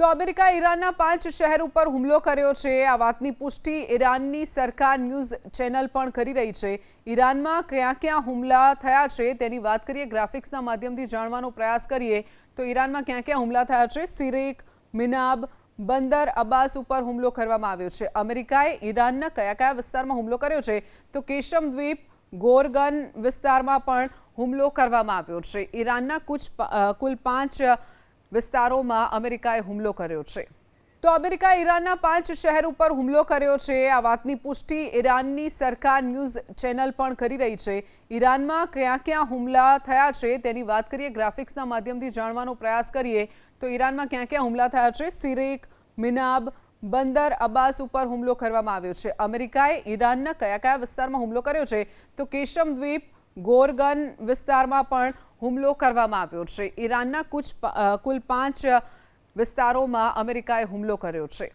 તો અમેરિકા ઈરાનના 5 શહેર ઉપર હુમલો કર્યો છે। આ વાતની પુષ્ટિ ઈરાનની સરકાર ન્યૂઝ ચેનલ પણ કરી રહી છે। ઈરાનમાં ક્યાં ક્યાં હુમલા થયા છે તેની વાત કરીએ, ગ્રાફિક્સના માધ્યમથી જાણવાનો પ્રયાસ કરીએ તો ઈરાનમાં ક્યાં ક્યાં હુમલા થયા છે। સિરેક, મિનાબ, બંદર અબ્બાસ ઉપર હુમલો કરવામાં આવ્યો છે। અમેરિકાએ ઈરાનના કયા કયા વિસ્તારમાં હુમલો કર્યો છે તો કેશમ દ્વીપ, ગોરગન વિસ્તારમાં પણ હુમલો કરવામાં આવ્યો છે। ઈરાનના કુલ 5 વિસ્તારોમાં અમેરિકાએ હુમલો કર્યો છે। તો અમેરિકા ઈરાનના 5 શહેર ઉપર હુમલો કર્યો છે। આ વાતની પુષ્ટિ ઈરાનની સરકાર ન્યૂઝ ચેનલ પણ કરી રહી છે। ઈરાનમાં ક્યાં ક્યાં હુમલા થયા છે તેની વાત કરીએ, ગ્રાફિક્સના માધ્યમથી જાણવાનો પ્રયાસ કરીએ તો ઈરાનમાં ક્યાં ક્યાં હુમલા થયા છે। સિરેક, મિનાબ, બંદર અબ્બાસ ઉપર હુમલો કરવામાં આવ્યો છે। અમેરિકાએ ઈરાનના કયા કયા વિસ્તારમાં હુમલો કર્યો છે તો કેશમ દ્વીપ, ગોરગન વિસ્તારમાં પણ હુમલો કરવામાં આવ્યો છે। ઈરાનના કુલ 5 વિસ્તારોમાં અમેરિકાએ હુમલો કર્યો છે।